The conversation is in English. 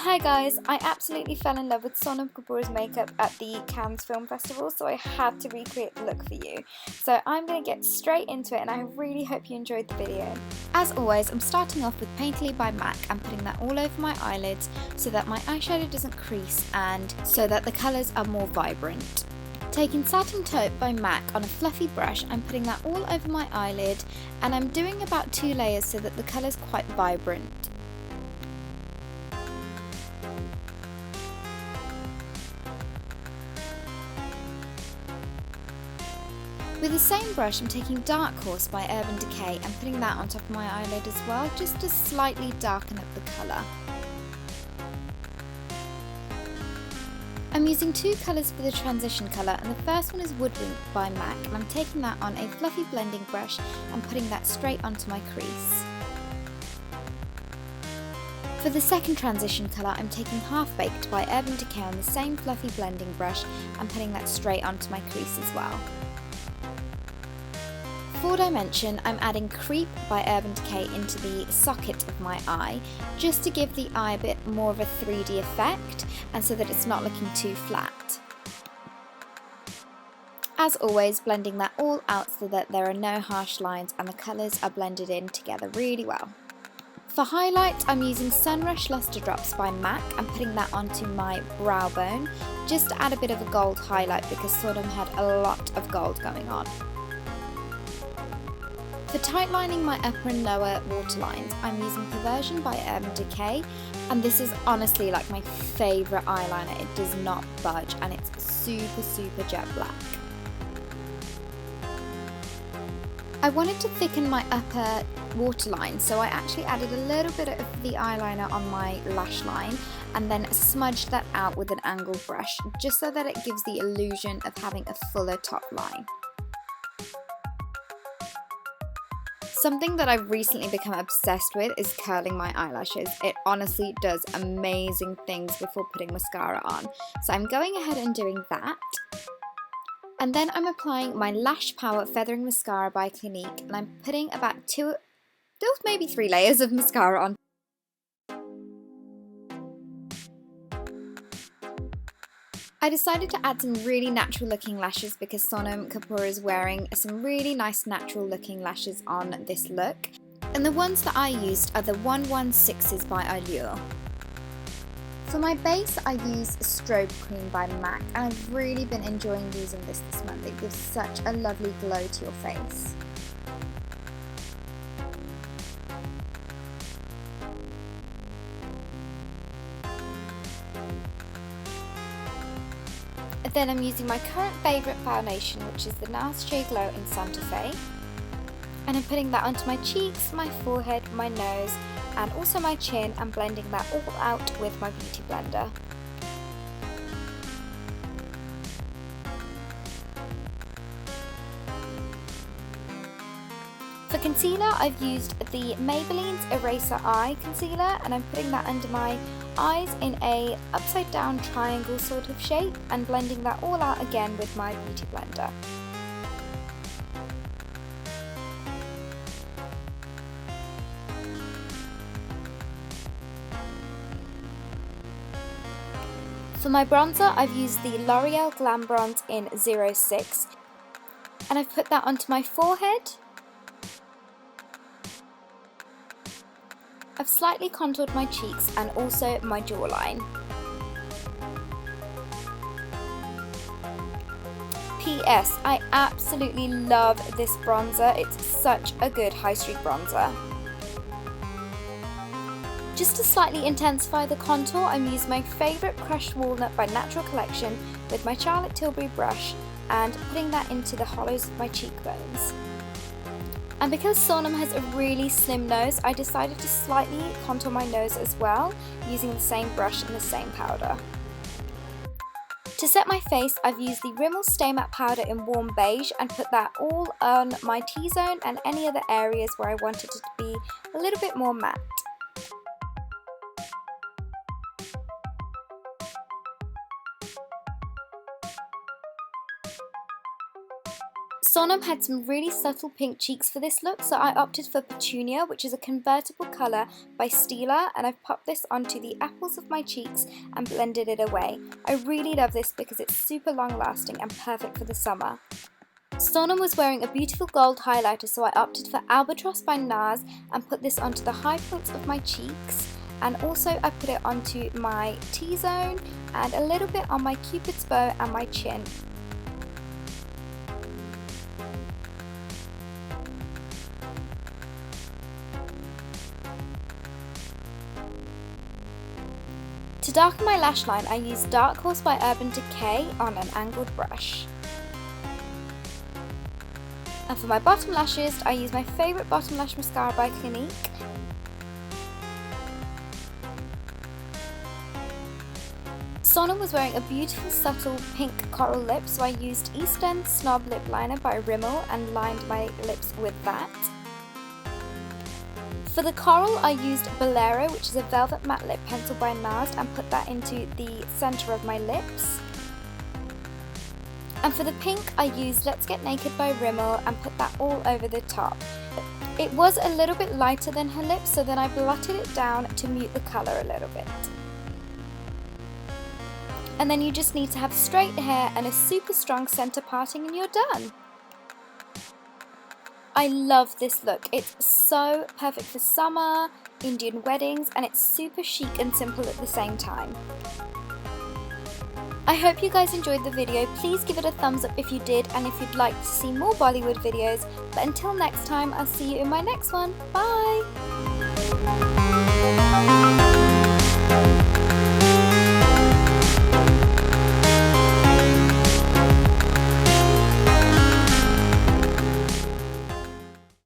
Hi guys, I absolutely fell in love with Sonam Kapoor's makeup at the Cannes Film Festival, so I had to recreate the look for you. So I'm going to get straight into it and I really hope you enjoyed the video. As always, I'm starting off with Painterly by MAC and putting that all over my eyelids so that my eyeshadow doesn't crease and so that the colours are more vibrant. Taking Satin Taupe by MAC on a fluffy brush, I'm putting that all over my eyelid and I'm doing about 2 layers so that the colour's quite vibrant. With the same brush, I'm taking Dark Horse by Urban Decay and putting that on top of my eyelid as well, just to slightly darken up the colour. I'm using 2 colours for the transition colour, and the first one is Woodwind by MAC, and I'm taking that on a fluffy blending brush and putting that straight onto my crease. For the second transition colour, I'm taking Half Baked by Urban Decay on the same fluffy blending brush and putting that straight onto my crease as well. For Dimension, I'm adding Creep by Urban Decay into the socket of my eye, just to give the eye a bit more of a 3D effect and so that it's not looking too flat. As always, blending that all out so that there are no harsh lines and the colours are blended in together really well. For highlight, I'm using Sunrush Lustre Drops by MAC and putting that onto my brow bone, just to add a bit of a gold highlight because Sonam had a lot of gold going on. For tightlining my upper and lower waterlines, I'm using Perversion by Urban Decay, and this is honestly like my favourite eyeliner. It does not budge and it's super jet black. I wanted to thicken my upper waterline, so I actually added a little bit of the eyeliner on my lash line and then smudged that out with an angled brush, just so that it gives the illusion of having a fuller top line. Something that I've recently become obsessed with is curling my eyelashes. It honestly does amazing things before putting mascara on. So I'm going ahead and doing that. And then I'm applying my Lash Power Feathering Mascara by Clinique, and I'm putting about 2, maybe 3 layers of mascara on. I decided to add some really natural looking lashes because Sonam Kapoor is wearing some really nice natural looking lashes on this look. And the ones that I used are the 116s by Allure. For my base, I use Strobe Cream by MAC, and I've really been enjoying using this month. It gives such a lovely glow to your face. Then I'm using my current favourite foundation, which is the NARS Shea Glow in Santa Fe, and I'm putting that onto my cheeks, my forehead, my nose and also my chin, and blending that all out with my beauty blender. For concealer, I've used the Maybelline's Eraser Eye Concealer, and I'm putting that under my eyes in a upside down triangle sort of shape and blending that all out again with my beauty blender. For my bronzer, I've used the L'Oreal Glam Bronze in 06, and I've put that onto my forehead. I've slightly contoured my cheeks and also my jawline. P.S. I absolutely love this bronzer. It's such a good high street bronzer. Just to slightly intensify the contour, I'm using my favourite Crushed Walnut by Natural Collection with my Charlotte Tilbury brush and putting that into the hollows of my cheekbones. And because Sonam has a really slim nose, I decided to slightly contour my nose as well, using the same brush and the same powder. To set my face, I've used the Rimmel Stay Matte powder in Warm Beige and put that all on my T-zone and any other areas where I wanted it to be a little bit more matte. Sonam had some really subtle pink cheeks for this look, so I opted for Petunia, which is a convertible colour by STILA, and I've popped this onto the apples of my cheeks and blended it away. I really love this because it's super long lasting and perfect for the summer. Sonam was wearing a beautiful gold highlighter, so I opted for Albatross by NARS and put this onto the high points of my cheeks, and also I put it onto my T-zone and a little bit on my cupid's bow and my chin. To darken my lash line, I used Dark Horse by Urban Decay on an angled brush. And for my bottom lashes, I used my favourite bottom lash mascara by CLINIQUE. Sonam was wearing a beautiful subtle pink coral lip, so I used East End Snob Lip Liner by Rimmel and lined my lips with that. For the coral, I used Bolero, which is a velvet matte lip pencil by NARS, and put that into the centre of my lips. And for the pink, I used Let's Get Naked by Rimmel and put that all over the top. It was a little bit lighter than her lips, so then I blotted it down to mute the colour a little bit. And then you just need to have straight hair and a super strong centre parting and you're done. I love this look. It's so perfect for summer, Indian weddings, and it's super chic and simple at the same time. I hope you guys enjoyed the video. Please give it a thumbs up if you did, and if you'd like to see more Bollywood videos. But until next time, I'll see you in my next one. Bye!